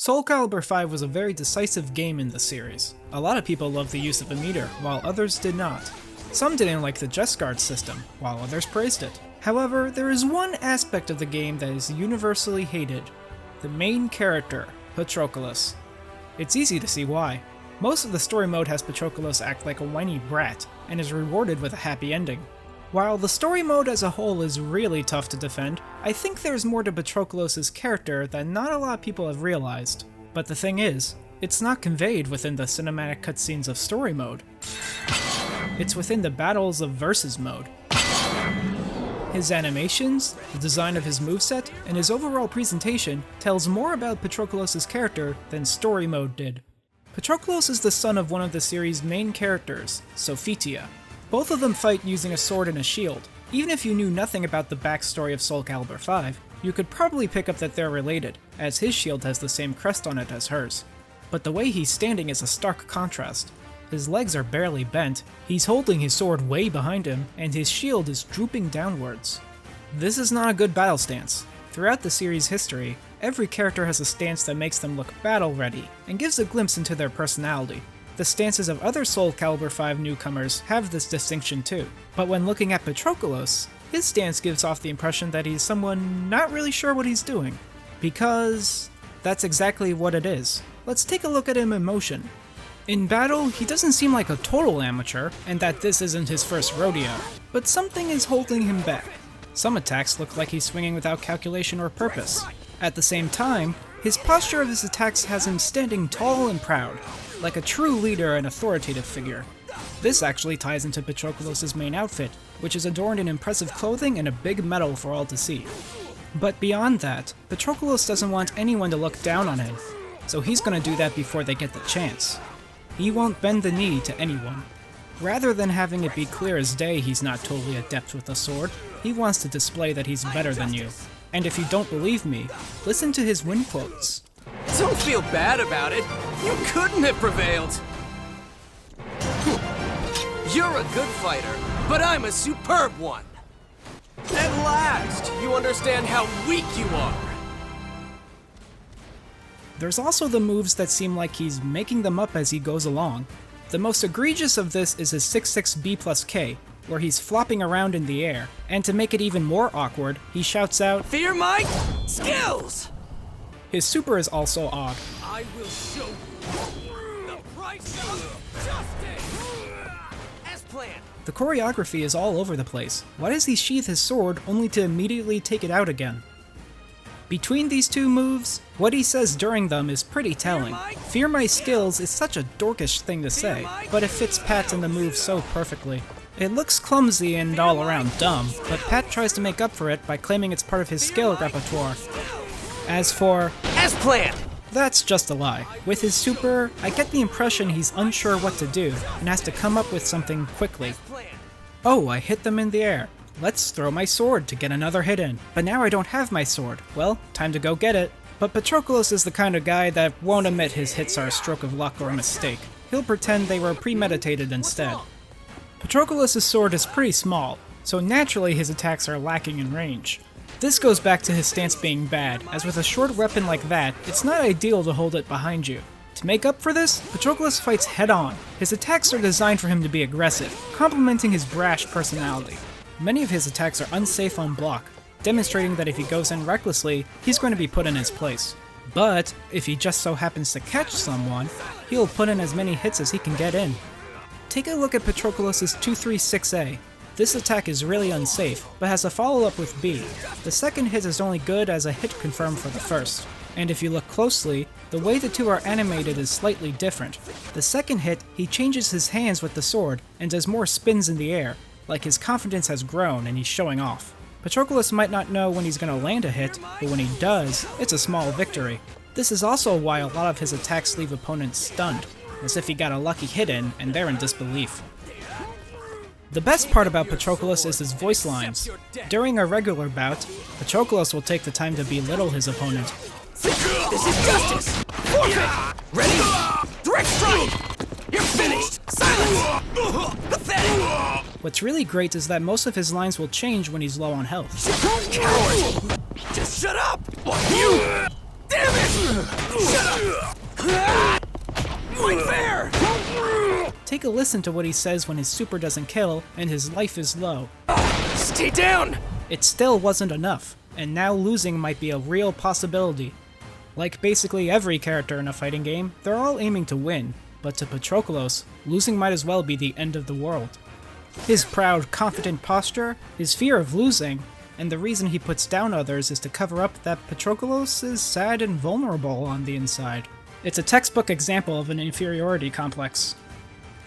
Soulcalibur 5 was a very decisive game in the series. A lot of people loved the use of a meter, while others did not. Some didn't like the Just Guard system, while others praised it. However, there is one aspect of the game that is universally hated: the main character, Patroklos. It's easy to see why. Most of the story mode has Patroklos act like a whiny brat, and is rewarded with a happy ending. While the story mode as a whole is really tough to defend, I think there's more to Patroklos' character that not a lot of people have realized. But the thing is, it's not conveyed within the cinematic cutscenes of story mode. It's within the battles of versus mode. His animations, the design of his moveset, and his overall presentation tells more about Patroklos' character than story mode did. Patroklos is the son of one of the series' main characters, Sophitia. Both of them fight using a sword and a shield. Even if you knew nothing about the backstory of Soulcalibur 5, you could probably pick up that they're related, as his shield has the same crest on it as hers. But the way he's standing is a stark contrast. His legs are barely bent, he's holding his sword way behind him, and his shield is drooping downwards. This is not a good battle stance. Throughout the series' history, every character has a stance that makes them look battle-ready, and gives a glimpse into their personality. The stances of other Soulcalibur 5 newcomers have this distinction too, but when looking at Patroklos, his stance gives off the impression that he's someone not really sure what he's doing. Because that's exactly what it is. Let's take a look at him in motion. In battle, he doesn't seem like a total amateur, and that this isn't his first rodeo, but something is holding him back. Some attacks look like he's swinging without calculation or purpose. At the same time, his posture of his attacks has him standing tall and proud, like a true leader and authoritative figure. This actually ties into Patroklos' main outfit, which is adorned in impressive clothing and a big medal for all to see. But beyond that, Patroklos doesn't want anyone to look down on him, so he's gonna do that before they get the chance. He won't bend the knee to anyone. Rather than having it be clear as day he's not totally adept with a sword, he wants to display that he's better than you. And if you don't believe me, listen to his win quotes. Don't feel bad about it. You couldn't have prevailed. You're a good fighter, but I'm a superb one. At last, you understand how weak you are. There's also the moves that seem like he's making them up as he goes along. The most egregious of this is his 6-6 B+K, where he's flopping around in the air, and to make it even more awkward, he shouts out, "Fear my skills!" His super is also odd. I will show you the price of justice! As planned. The choreography is all over the place. Why does he sheath his sword only to immediately take it out again? Between these two moves, what he says during them is pretty telling. Fear my skills is such a dorkish thing to say, but it fits Pat in the move so perfectly. It looks clumsy and all around dumb, but Pat tries to make up for it by claiming it's part of his skill repertoire. As for as planned, that's just a lie. With his super, I get the impression he's unsure what to do, and has to come up with something quickly. Oh, I hit them in the air. Let's throw my sword to get another hit in. But now I don't have my sword. Well, time to go get it. But Patroklos is the kind of guy that won't admit his hits are a stroke of luck or a mistake. He'll pretend they were premeditated instead. Patroklos' sword is pretty small, so naturally his attacks are lacking in range. This goes back to his stance being bad, as with a short weapon like that, it's not ideal to hold it behind you. To make up for this, Patroklos fights head-on. His attacks are designed for him to be aggressive, complementing his brash personality. Many of his attacks are unsafe on block, demonstrating that if he goes in recklessly, he's going to be put in his place. But if he just so happens to catch someone, he'll put in as many hits as he can get in. Take a look at Patroklos' 236A. This attack is really unsafe, but has a follow-up with B. The second hit is only good as a hit confirmed for the first. And if you look closely, the way the two are animated is slightly different. The second hit, he changes his hands with the sword and does more spins in the air, like his confidence has grown and he's showing off. Patroklos might not know when he's going to land a hit, but when he does, it's a small victory. This is also why a lot of his attacks leave opponents stunned, as if he got a lucky hit in and they're in disbelief. The best part about Patroklos is his voice lines. During a regular bout, Patroklos will take the time to belittle his opponent. This is justice! Forfeit! Ready? Direct strike! You're finished! Silence! Pathetic! What's really great is that most of his lines will change when he's low on health. Coward! Just shut up! You! Damn it! Fight fair! Take a listen to what he says when his super doesn't kill and his life is low. Stay down! It still wasn't enough, and now losing might be a real possibility. Like basically every character in a fighting game, they're all aiming to win, but to Patroklos, losing might as well be the end of the world. His proud, confident posture, his fear of losing, and the reason he puts down others is to cover up that Patroklos is sad and vulnerable on the inside. It's a textbook example of an inferiority complex.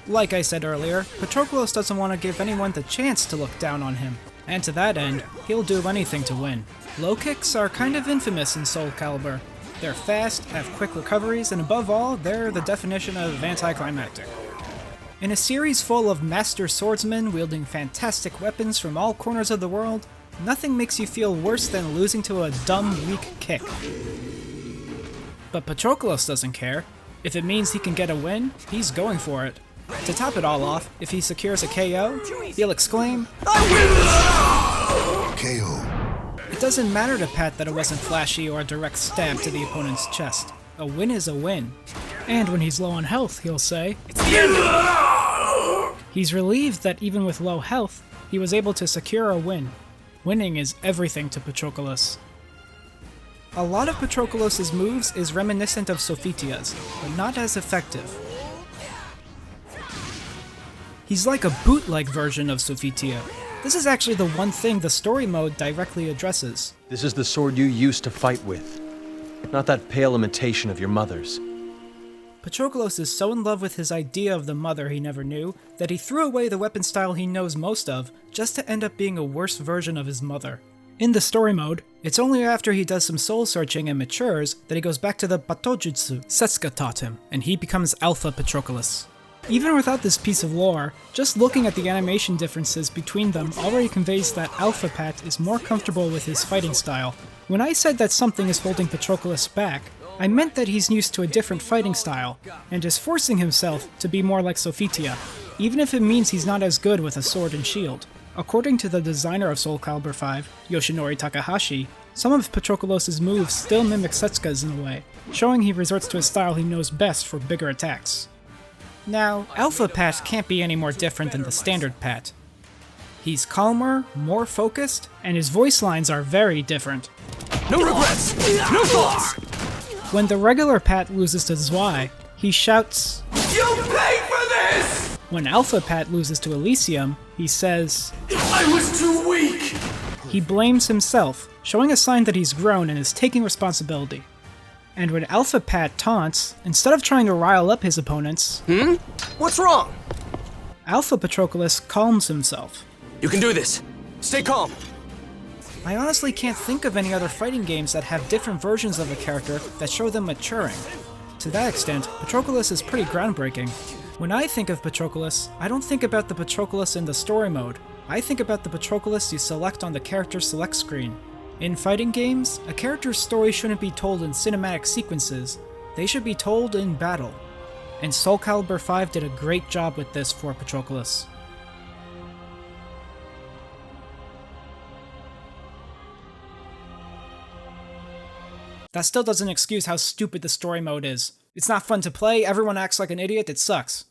Like I said earlier, Patroklos doesn't want to give anyone the chance to look down on him, and to that end, he'll do anything to win. Low kicks are kind of infamous in Soulcalibur. They're fast, have quick recoveries, and above all, they're the definition of anticlimactic. In a series full of master swordsmen wielding fantastic weapons from all corners of the world, nothing makes you feel worse than losing to a dumb, weak kick. But Patroklos doesn't care. If it means he can get a win, he's going for it. To top it all off, if he secures a KO, he'll exclaim, KO. It doesn't matter to Pat that it wasn't flashy or a direct stab to the opponent's chest. A win is a win. And when he's low on health, he'll say, It's the end! He's relieved that even with low health, he was able to secure a win. Winning is everything to Patroklos. A lot of Patroklos' moves is reminiscent of Sophitia's, but not as effective. He's like a bootleg version of Sophitia. This is actually the one thing the story mode directly addresses. This is the sword you used to fight with, not that pale imitation of your mother's. Patroklos is so in love with his idea of the mother he never knew that he threw away the weapon style he knows most of just to end up being a worse version of his mother. In the story mode, it's only after he does some soul searching and matures that he goes back to the Batojutsu Setsuka taught him, and he becomes Alpha Patroklos. Even without this piece of lore, just looking at the animation differences between them already conveys that Alpha Pat is more comfortable with his fighting style. When I said that something is holding Patroklos back, I meant that he's used to a different fighting style, and is forcing himself to be more like Sophitia, even if it means he's not as good with a sword and shield. According to the designer of Soulcalibur 5, Yoshinori Takahashi, some of Patroklos' moves still mimic Setsuka's in a way, showing he resorts to a style he knows best for bigger attacks. Now, Alpha Pat can't be any more different than the standard Pat. He's calmer, more focused, and his voice lines are very different. No regrets! No thoughts! When the regular Pat loses to ZWEI, he shouts, You paid for this! When Alpha Pat loses to Elysium, he says, I was too weak! He blames himself, showing a sign that he's grown and is taking responsibility. And when Alpha Pat taunts, instead of trying to rile up his opponents, What's wrong? Alpha Patroklos calms himself. You can do this. Stay calm. I honestly can't think of any other fighting games that have different versions of a character that show them maturing. To that extent, Patroklos is pretty groundbreaking. When I think of Patroklos, I don't think about the Patroklos in the story mode. I think about the Patroklos you select on the character select screen. In fighting games, a character's story shouldn't be told in cinematic sequences, they should be told in battle. And Soulcalibur 5 did a great job with this for Patroklos. That still doesn't excuse how stupid the story mode is. It's not fun to play, everyone acts like an idiot, it sucks.